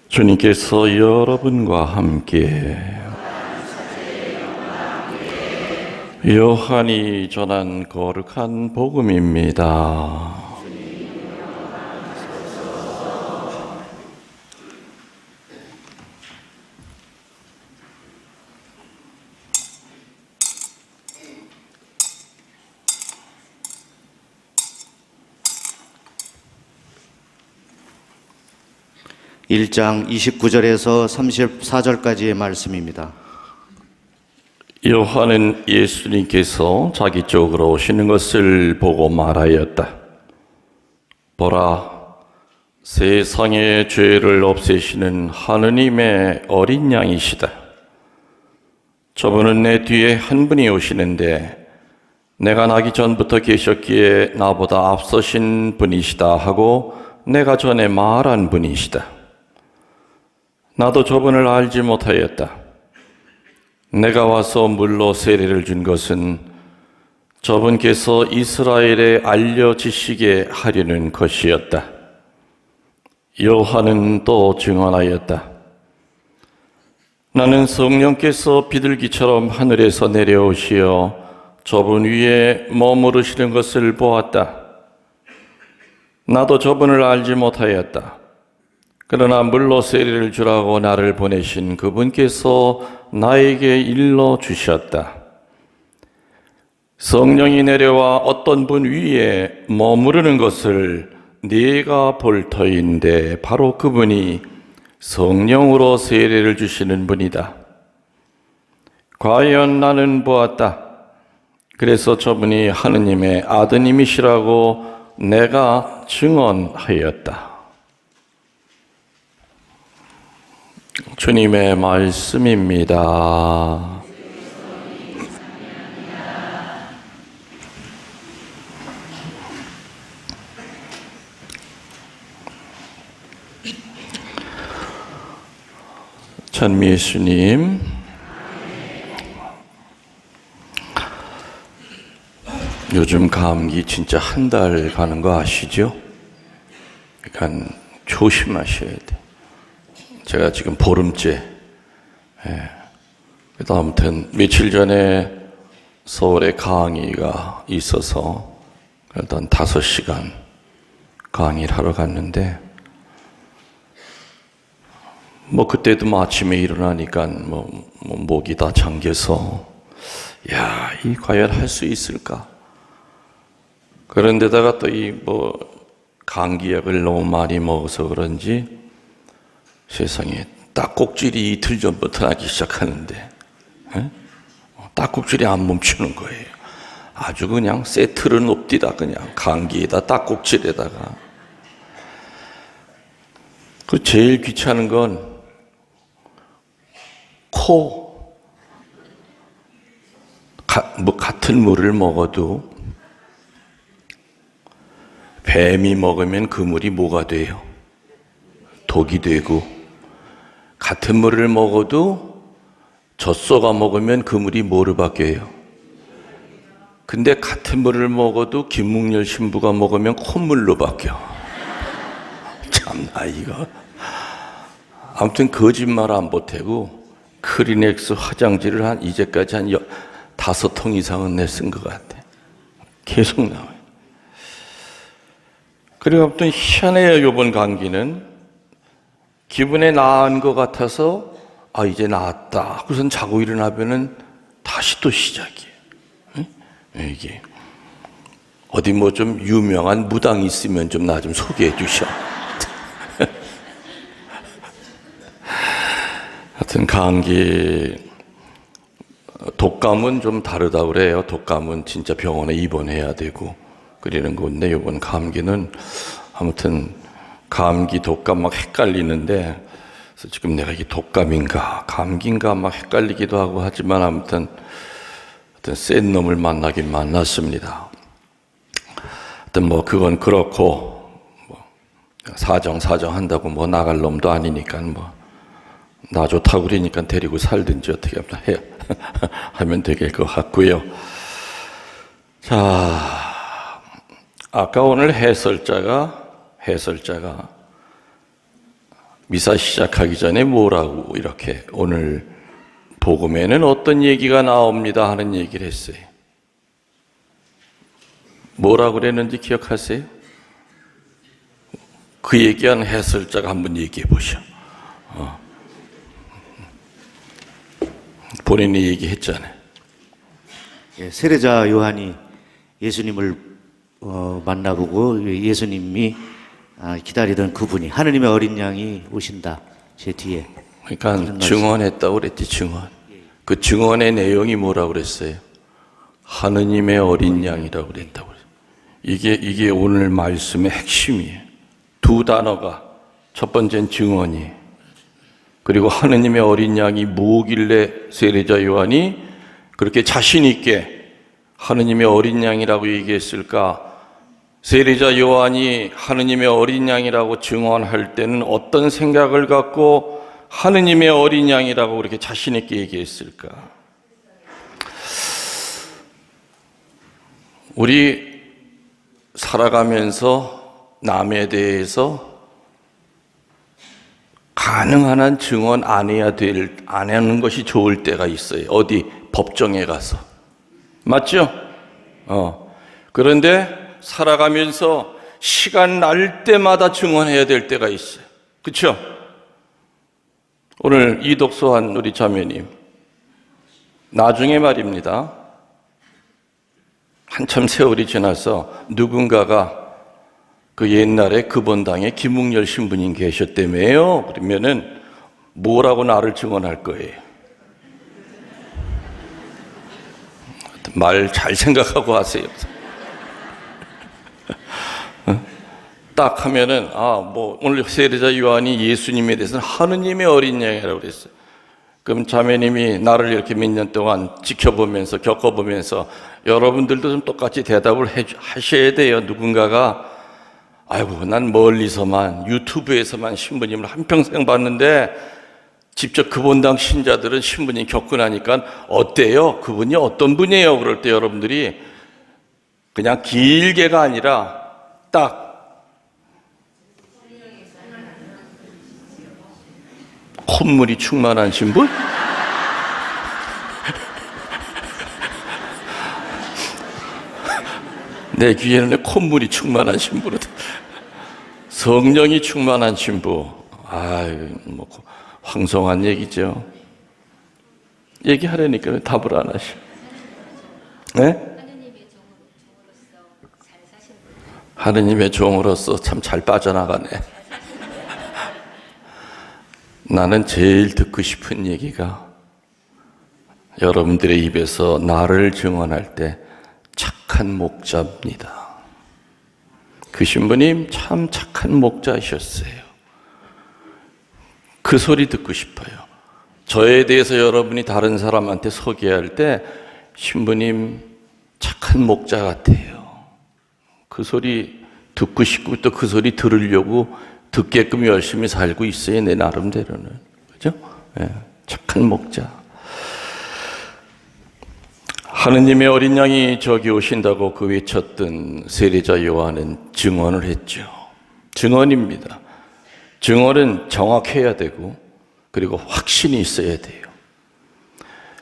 주님께서 여러분과 함께 요한이 전한 거룩한 복음입니다. (1장) 29절에서 34절까지의 말씀입니다. 요한은 예수님께서 자기 쪽으로 오시는 것을 보고 말하였다. 보라, 세상의 죄를 없애시는 하느님의 어린 양이시다. 저분은 내 뒤에 한 분이 오시는데 내가 나기 전부터 계셨기에 나보다 앞서신 분이시다 하고 내가 전에 말한 분이시다. 나도 저분을 알지 못하였다. 내가 와서 물로 세례를 준 것은 저분께서 이스라엘에 알려지시게 하려는 것이었다. 요한은 또 증언하였다. 나는 성령께서 비둘기처럼 하늘에서 내려오시어 저분 위에 머무르시는 것을 보았다. 나도 저분을 알지 못하였다. 그러나 물로 세례를 주라고 나를 보내신 그분께서 나에게 일러 주셨다. 성령이 내려와 어떤 분 위에 머무르는 것을 네가 볼 터인데 바로 그분이 성령으로 세례를 주시는 분이다. 과연 나는 보았다. 그래서 저분이 하느님의 아드님이시라고 내가 증언하였다. 주님의 말씀입니다. 찬미 예수님, 요즘 감기 진짜 한 달 가는 거 아시죠? 그러니까 조심하셔야 돼. 제가 지금 보름째. 그래도 아무튼 며칠 전에 서울에 강의가 있어서 일단 5시간 강의를 하러 갔는데 그때도 아침에 일어나니까 목이 다 잠겨서 야, 이 과연 할 수 있을까? 그런데다가 또 감기약을 너무 많이 먹어서 그런지 세상에 딱꼭질이 이틀 전부터 나기 시작하는데 딱꼭질이 안 멈추는 거예요. 아주 그냥 세트를 높디다. 그냥 감기에다 딱꼭질에다가. 그 제일 귀찮은 건 코. 같은 물을 먹어도 뱀이 먹으면 그 물이 뭐가 돼요? 독이 되고, 같은 물을 먹어도 젖소가 먹으면 그 물이 뭐로 바뀌어요? 근데 같은 물을 먹어도 김묵렬 신부가 먹으면 콧물로 바뀌어. 참나 이거. 아무튼 거짓말 안 보태고 크리넥스 화장지를 이제까지 한 5통 이상은 내 쓴 것 같아. 계속 나와요. 그리고 아무튼 희한해요. 이번 감기는 기분에 나은 것 같아서 이제 나았다 하고선 자고 일어나면은 다시 또 시작이에요. 이게 어디 좀 유명한 무당 있으면 좀 나 좀 소개해 주셔. 하여튼 감기, 독감은 좀 다르다 그래요. 독감은 진짜 병원에 입원해야 되고 그러는 건데 이번 감기는 아무튼 감기, 독감 헷갈리는데, 그래서 지금 내가 이게 독감인가, 감기인가 헷갈리기도 하고 하지만 아무튼 센 놈을 만나긴 만났습니다. 하여튼 그건 그렇고, 사정 한다고 나갈 놈도 아니니까 나 좋다고 그러니까 데리고 살든지 어떻게 하면 되길 것 같고요. 자, 아까 오늘 해설자가 미사 시작하기 전에 뭐라고 이렇게 오늘 복음에는 어떤 얘기가 나옵니다 하는 얘기를 했어요. 뭐라고 그랬는지 기억하세요? 그 얘기한 해설자가 한번 얘기해 보셔. 본인이 얘기했잖아요. 예, 세례자 요한이 예수님을 만나보고 예수님이 기다리던 그분이 하느님의 어린 양이 오신다 제 뒤에. 그러니까 증언했다고 그랬지. 증언. 그 증언의 내용이 뭐라고 그랬어요? 하느님의 어린 양이라고 그랬다고 그랬어요. 이게 오늘 말씀의 핵심이에요. 두 단어가, 첫 번째는 증언이에요. 그리고 하느님의 어린 양이 뭐길래 세례자 요한이 그렇게 자신 있게 하느님의 어린 양이라고 얘기했을까? 세례자 요한이 하느님의 어린 양이라고 증언할 때는 어떤 생각을 갖고 하느님의 어린 양이라고 그렇게 자신 있게 얘기했을까? 우리 살아가면서 남에 대해서 가능한 한 증언 안 하는 것이 좋을 때가 있어요. 어디 법정에 가서. 맞죠? 그런데 살아가면서 시간 날 때마다 증언해야 될 때가 있어요. 그렇죠? 오늘 이독서한 우리 자매님, 나중에 말입니다. 한참 세월이 지나서 누군가가 그 옛날에 그본당에 김웅열 신부님 계셨다며요. 그러면은 뭐라고 나를 증언할 거예요? 말 잘 생각하고 하세요. 딱 하면은 오늘 세례자 요한이 예수님에 대해서는 하느님의 어린 양이라고 그랬어요. 그럼 자매님이 나를 이렇게 몇 년 동안 지켜보면서 겪어보면서 여러분들도 좀 똑같이 대답을 하셔야 돼요. 누군가가 아이고 난 멀리서만 유튜브에서만 신부님을 한평생 봤는데 직접 그본당 신자들은 신부님 겪고 나니까 어때요? 그분이 어떤 분이에요? 그럴 때 여러분들이 그냥 길게가 아니라 딱 콧물이 충만한 신부? 내 귀에는 콧물이 충만한 신부로 성령이 충만한 신부. 뭐 황송한 얘기죠. 얘기하려니까 답을 안 하셔. 네? 하느님의 종으로서 참 잘 빠져나가네. 나는 제일 듣고 싶은 얘기가 여러분들의 입에서 나를 증언할 때 착한 목자입니다. 그 신부님 참 착한 목자이셨어요. 그 소리 듣고 싶어요. 저에 대해서 여러분이 다른 사람한테 소개할 때 신부님 착한 목자 같아요. 그 소리 듣고 싶고 또 그 소리 들으려고 듣게끔 열심히 살고 있어요. 내 나름대로는. 그죠? 네, 착한 목자. 하느님의 어린 양이 저기 오신다고 그 외쳤던 세례자 요한은 증언을 했죠. 증언입니다. 증언은 정확해야 되고 그리고 확신이 있어야 돼요.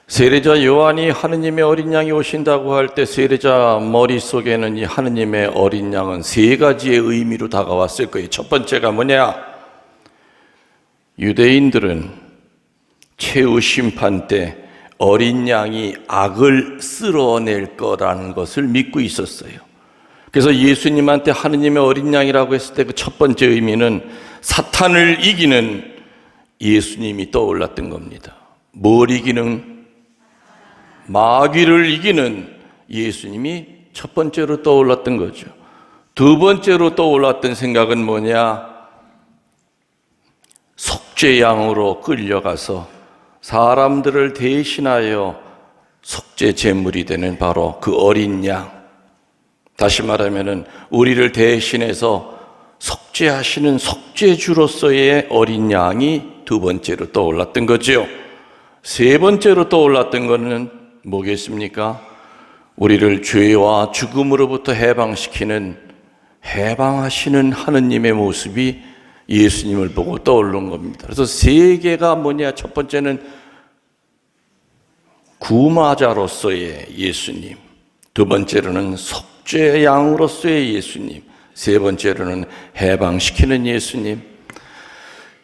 세례자 요한이 하느님의 어린 양이 오신다고 할 때 세례자 머릿속에는 이 하느님의 어린 양은 세 가지의 의미로 다가왔을 거예요. 첫 번째가 뭐냐? 유대인들은 최후 심판 때 어린 양이 악을 쓸어낼 거라는 것을 믿고 있었어요. 그래서 예수님한테 하느님의 어린 양이라고 했을 때 그 첫 번째 의미는 사탄을 이기는 예수님이 떠올랐던 겁니다. 뭘 이기는? 마귀를 이기는 예수님이 첫 번째로 떠올랐던 거죠. 두 번째로 떠올랐던 생각은 뭐냐? 속죄양으로 끌려가서 사람들을 대신하여 속죄 제물이 되는 바로 그 어린 양. 다시 말하면은 우리를 대신해서 속죄하시는 속죄주로서의 어린 양이 두 번째로 떠올랐던 거죠. 세 번째로 떠올랐던 것은 뭐겠습니까? 우리를 죄와 죽음으로부터 해방시키는 해방하시는 하느님의 모습이 예수님을 보고 떠오른 겁니다. 그래서 세 개가 뭐냐? 첫 번째는 구마자로서의 예수님, 두 번째로는 속죄 양으로서의 예수님, 세 번째로는 해방시키는 예수님.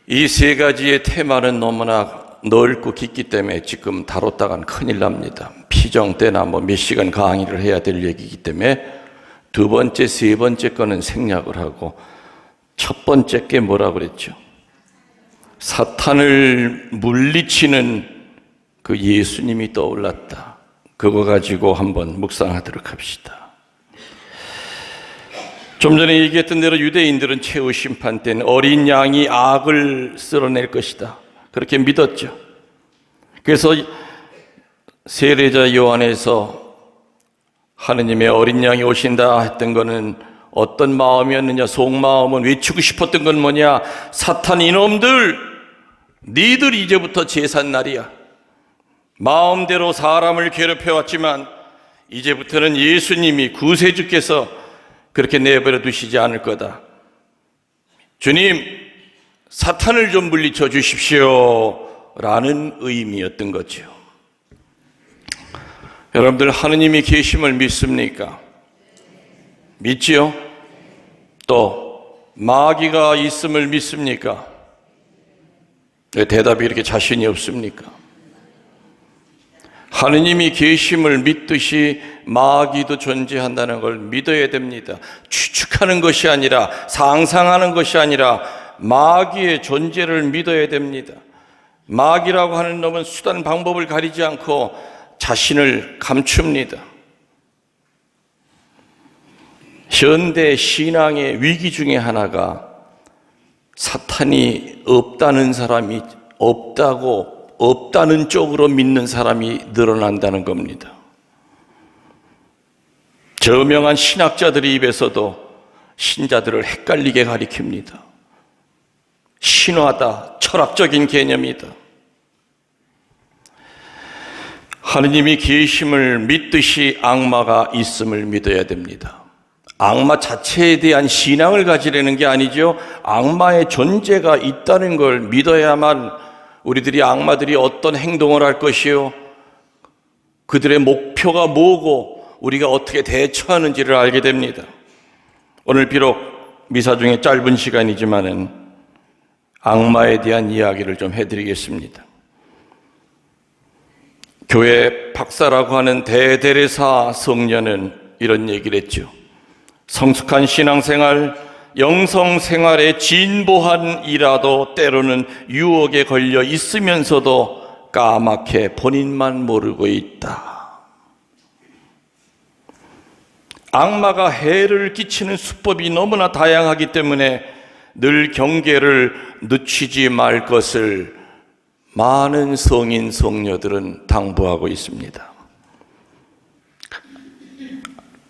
이 세 가지의 테마는 너무나 넓고 깊기 때문에 지금 다뤘다간 큰일 납니다. 피정 때나 몇 시간 강의를 해야 될 얘기이기 때문에 두 번째, 세 번째 거는 생략을 하고 첫 번째 게 뭐라고 그랬죠? 사탄을 물리치는 그 예수님이 떠올랐다. 그거 가지고 한번 묵상하도록 합시다. 좀 전에 얘기했던 대로 유대인들은 최후 심판 때는 어린 양이 악을 쓸어낼 것이다. 그렇게 믿었죠. 그래서 세례자 요한에서 하느님의 어린 양이 오신다 했던 거는 어떤 마음이었느냐? 속마음은 외치고 싶었던 건 뭐냐? 사탄 이놈들, 니들 이제부터 제삿날이야. 마음대로 사람을 괴롭혀왔지만 이제부터는 예수님이 구세주께서 그렇게 내버려 두시지 않을 거다. 주님, 사탄을 좀 물리쳐 주십시오 라는 의미였던 거죠. 여러분들 하느님이 계심을 믿습니까? 믿지요? 또 마귀가 있음을 믿습니까? 왜 대답이 이렇게 자신이 없습니까? 하느님이 계심을 믿듯이 마귀도 존재한다는 걸 믿어야 됩니다. 추측하는 것이 아니라, 상상하는 것이 아니라 마귀의 존재를 믿어야 됩니다. 마귀라고 하는 놈은 수단 방법을 가리지 않고 자신을 감춥니다. 현대 신앙의 위기 중에 하나가 사탄이 없다는 사람이 없다는 쪽으로 믿는 사람이 늘어난다는 겁니다. 저명한 신학자들의 입에서도 신자들을 헷갈리게 가리킵니다. 신화다, 철학적인 개념이다. 하느님이 계심을 믿듯이 악마가 있음을 믿어야 됩니다. 악마 자체에 대한 신앙을 가지려는 게 아니죠. 악마의 존재가 있다는 걸 믿어야만 우리들이 악마들이 어떤 행동을 할 것이요, 그들의 목표가 뭐고 우리가 어떻게 대처하는지를 알게 됩니다. 오늘 비록 미사 중에 짧은 시간이지만은 악마에 대한 이야기를 좀 해드리겠습니다. 교회 박사라고 하는 대데레사 성녀는 이런 얘기를 했죠. 성숙한 신앙생활, 영성생활에 진보한 이라도 때로는 유혹에 걸려 있으면서도 까맣게 본인만 모르고 있다. 악마가 해를 끼치는 수법이 너무나 다양하기 때문에 늘 경계를 늦추지 말 것을 많은 성인 성녀들은 당부하고 있습니다.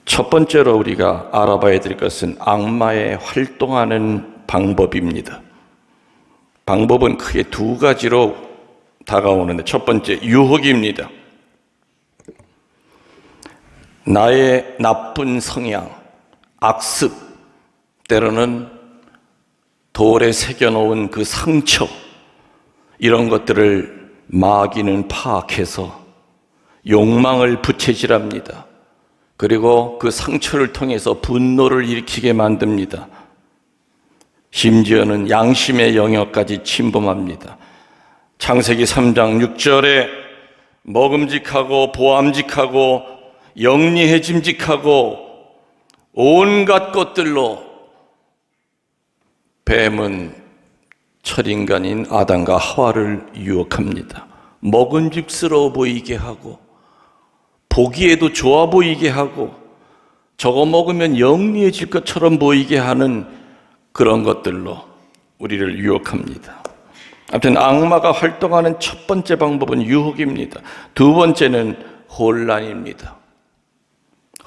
첫 번째로 우리가 알아봐야 될 것은 악마의 활동하는 방법입니다. 방법은 크게 두 가지로 다가오는데, 첫 번째 유혹입니다. 나의 나쁜 성향, 악습, 때로는 돌에 새겨놓은 그 상처, 이런 것들을 마귀는 파악해서 욕망을 부채질합니다. 그리고 그 상처를 통해서 분노를 일으키게 만듭니다. 심지어는 양심의 영역까지 침범합니다. 창세기 3장 6절에 먹음직하고 보암직하고 영리해짐직하고 온갖 것들로 뱀은 철인간인 아담과 하와를 유혹합니다. 먹음직스러워 보이게 하고 보기에도 좋아 보이게 하고 저거 먹으면 영리해질 것처럼 보이게 하는 그런 것들로 우리를 유혹합니다. 아무튼 악마가 활동하는 첫 번째 방법은 유혹입니다. 두 번째는 혼란입니다.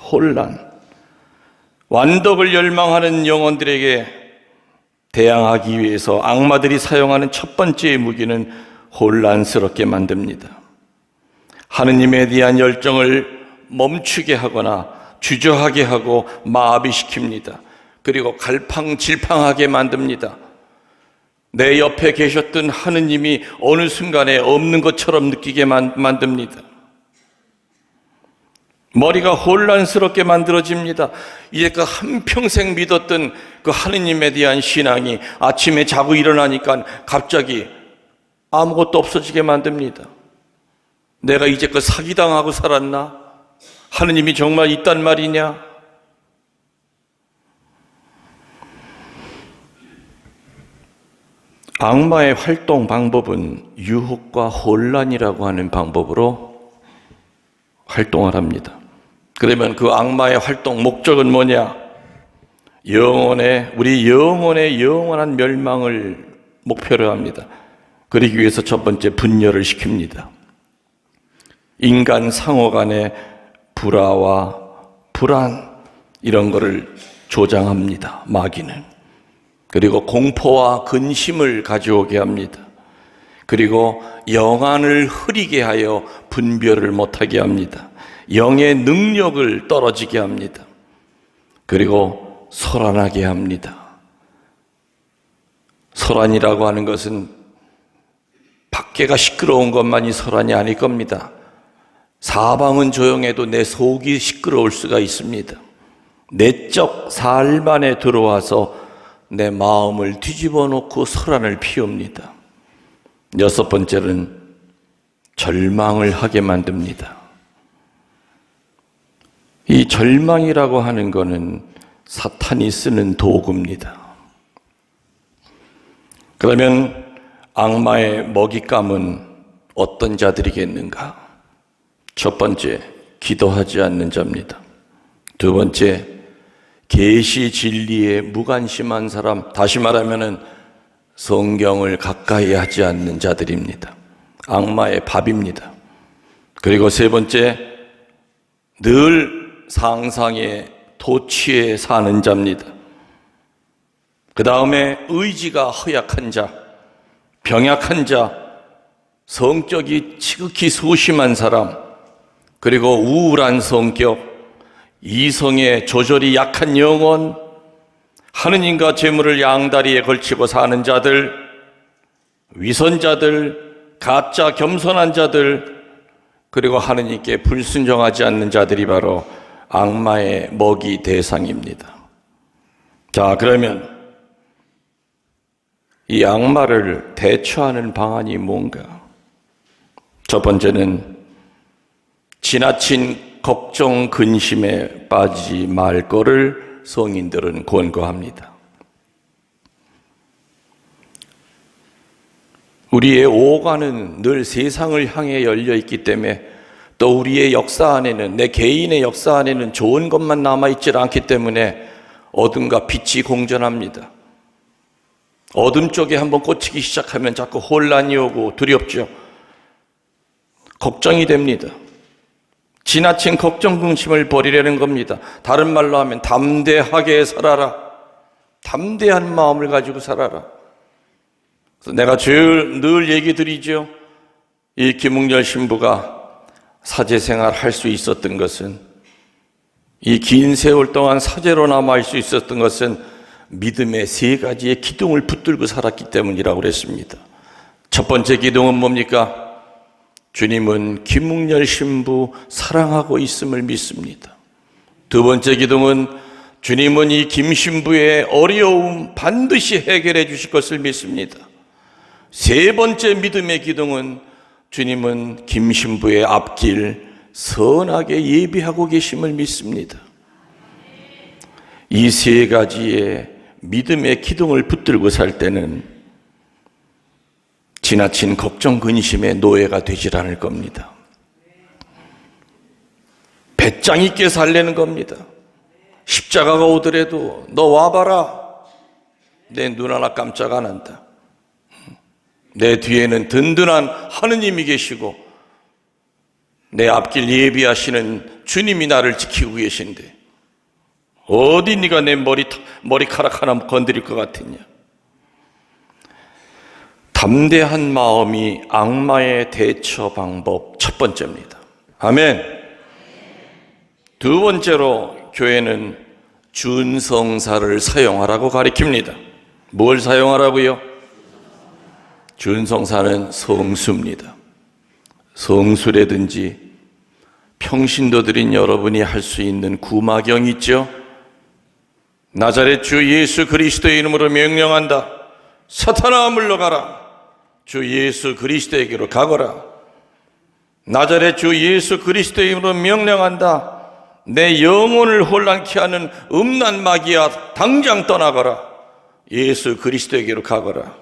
혼란. 완덕을 열망하는 영혼들에게 대항하기 위해서 악마들이 사용하는 첫 번째 무기는 혼란스럽게 만듭니다. 하느님에 대한 열정을 멈추게 하거나 주저하게 하고 마비시킵니다. 그리고 갈팡질팡하게 만듭니다. 내 옆에 계셨던 하느님이 어느 순간에 없는 것처럼 느끼게 만듭니다. 머리가 혼란스럽게 만들어집니다. 이제 그 한평생 믿었던 그 하느님에 대한 신앙이 아침에 자고 일어나니까 갑자기 아무것도 없어지게 만듭니다. 내가 이제껏 사기당하고 살았나? 하느님이 정말 있단 말이냐? 악마의 활동 방법은 유혹과 혼란이라고 하는 방법으로 활동을 합니다. 그러면 그 악마의 활동 목적은 뭐냐? 우리 영혼의 영원한 멸망을 목표로 합니다. 그러기 위해서 첫 번째 분열을 시킵니다. 인간 상호 간의 불화와 불안 이런 거를 조장합니다. 마귀는. 그리고 공포와 근심을 가져오게 합니다. 그리고 영안을 흐리게 하여 분별을 못하게 합니다. 영의 능력을 떨어지게 합니다. 그리고 소란하게 합니다. 소란이라고 하는 것은 밖에가 시끄러운 것만이 소란이 아닐 겁니다. 사방은 조용해도 내 속이 시끄러울 수가 있습니다. 내적 삶 안에 들어와서 내 마음을 뒤집어 놓고 소란을 피웁니다. 여섯 번째는 절망을 하게 만듭니다. 이 절망이라고 하는 것은 사탄이 쓰는 도구입니다. 그러면 악마의 먹잇감은 어떤 자들이겠는가? 첫 번째, 기도하지 않는 자입니다. 두 번째, 계시 진리에 무관심한 사람, 다시 말하면은 성경을 가까이 하지 않는 자들입니다. 악마의 밥입니다. 그리고 세 번째, 늘 상상의 도취에 사는 자입니다. 그 다음에 의지가 허약한 자, 병약한 자, 성격이 지극히 소심한 사람, 그리고 우울한 성격, 이성의 조절이 약한 영혼, 하느님과 재물을 양다리에 걸치고 사는 자들, 위선자들, 가짜 겸손한 자들, 그리고 하느님께 불순종하지 않는 자들이 바로 악마의 먹이 대상입니다. 자, 그러면 이 악마를 대처하는 방안이 뭔가? 첫 번째는 지나친 걱정, 근심에 빠지지 말 거를 성인들은 권고합니다. 우리의 오관은 늘 세상을 향해 열려 있기 때문에 또 우리의 역사 안에는, 내 개인의 역사 안에는 좋은 것만 남아있지 않기 때문에 어둠과 빛이 공존합니다. 어둠 쪽에 한번 꽂히기 시작하면 자꾸 혼란이 오고 두렵죠. 걱정이 됩니다. 지나친 걱정, 근심을 버리려는 겁니다. 다른 말로 하면 담대하게 살아라. 담대한 마음을 가지고 살아라. 그래서 내가 늘 얘기 드리죠. 이 김웅열 신부가 사제생활 할 수 있었던 것은, 이 긴 세월 동안 사제로 남아있을 수 있었던 것은 믿음의 세 가지의 기둥을 붙들고 살았기 때문이라고 그랬습니다. 첫 번째 기둥은 뭡니까? 주님은 김웅열 신부 사랑하고 있음을 믿습니다. 두 번째 기둥은 주님은 이 김 신부의 어려움 반드시 해결해 주실 것을 믿습니다. 세 번째 믿음의 기둥은 주님은 김 신부의 앞길 선하게 예비하고 계심을 믿습니다. 이 세 가지의 믿음의 기둥을 붙들고 살 때는 지나친 걱정, 근심의 노예가 되질 않을 겁니다. 배짱 있게 살려는 겁니다. 십자가가 오더라도 너 와봐라. 내 눈 하나 깜짝 안 한다. 내 뒤에는 든든한 하느님이 계시고 내 앞길 예비하시는 주님이 나를 지키고 계신데 어디 네가 내 머리카락 하나 건드릴 것 같았냐. 담대한 마음이 악마의 대처 방법 첫 번째입니다. 아멘. 두 번째로 교회는 준성사를 사용하라고 가르칩니다. 뭘 사용하라고요? 준성사는 성수입니다. 성수라든지 평신도 드린 여러분이 할 수 있는 구마경 있죠? 나자렛 주 예수 그리스도의 이름으로 명령한다. 사탄아 물러가라. 주 예수 그리스도에게로 가거라. 나자렛 주 예수 그리스도의 이름으로 명령한다. 내 영혼을 혼란케 하는 음란 마귀야, 당장 떠나거라. 예수 그리스도에게로 가거라.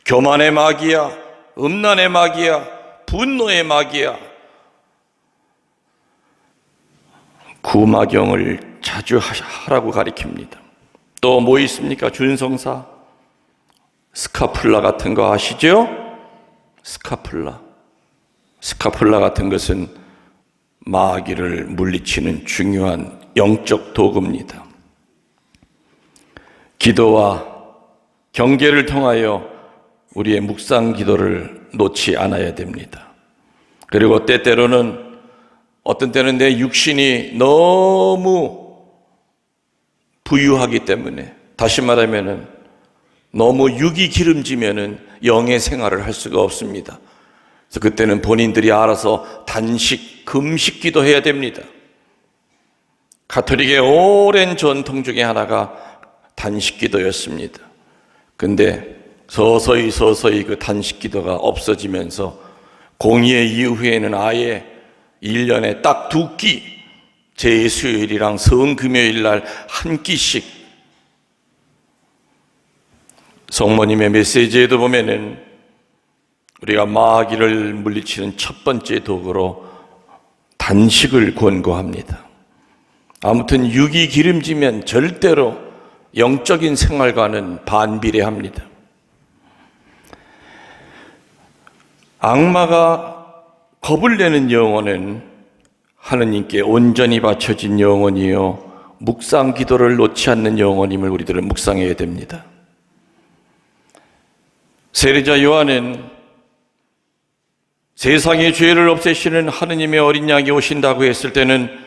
교만의 마귀야, 음란의 마귀야, 분노의 마귀야. 구마경을 자주 하라고 가리킵니다. 또 뭐 있습니까? 준성사, 스카플라 같은 거 아시죠? 스카플라 같은 것은 마귀를 물리치는 중요한 영적 도구입니다. 기도와 경계를 통하여 우리의 묵상 기도를 놓지 않아야 됩니다. 그리고 때때로는 어떤 때는 내 육신이 너무 부유하기 때문에, 다시 말하면은 너무 육이 기름지면은 영의 생활을 할 수가 없습니다. 그래서 그때는 본인들이 알아서 단식, 금식 기도해야 됩니다. 가톨릭의 오랜 전통 중에 하나가 단식 기도였습니다. 근데 서서히 그 단식 기도가 없어지면서 공의회 이후에는 아예 1년에 딱 2끼, 제수요일이랑 성금요일 날 한 끼씩, 성모님의 메시지에도 보면은 우리가 마귀를 물리치는 첫 번째 도구로 단식을 권고합니다. 아무튼 육이 기름지면 절대로 영적인 생활과는 반비례합니다. 악마가 겁을 내는 영혼은 하느님께 온전히 바쳐진 영혼이요, 묵상 기도를 놓지 않는 영혼임을 우리들은 묵상해야 됩니다. 세례자 요한은 세상의 죄를 없애시는 하느님의 어린 양이 오신다고 했을 때는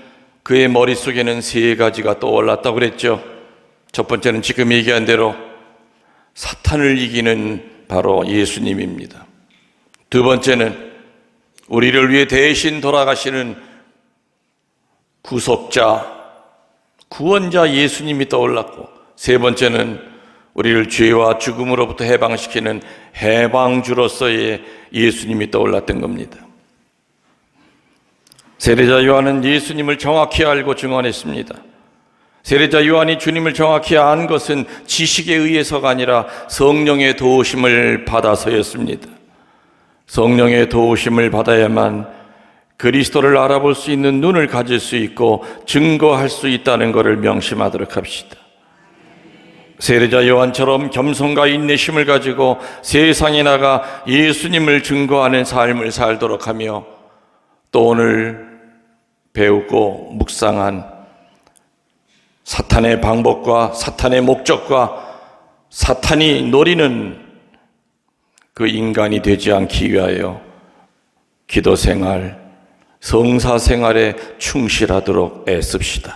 그의 머릿속에는 3가지가 떠올랐다고 그랬죠. 첫 번째는 지금 얘기한 대로 사탄을 이기는 바로 예수님입니다. 두 번째는 우리를 위해 대신 돌아가시는 구속자, 구원자 예수님이 떠올랐고, 세 번째는 우리를 죄와 죽음으로부터 해방시키는 해방주로서의 예수님이 떠올랐던 겁니다. 세례자 요한은 예수님을 정확히 알고 증언했습니다. 세례자 요한이 주님을 정확히 안 것은 지식에 의해서가 아니라 성령의 도우심을 받아서였습니다. 성령의 도우심을 받아야만 그리스도를 알아볼 수 있는 눈을 가질 수 있고 증거할 수 있다는 것을 명심하도록 합시다. 세례자 요한처럼 겸손과 인내심을 가지고 세상에 나가 예수님을 증거하는 삶을 살도록 하며, 또 오늘 배우고 묵상한 사탄의 방법과 사탄의 목적과 사탄이 노리는 그 인간이 되지 않기 위하여 기도 생활, 성사 생활에 충실하도록 애씁시다.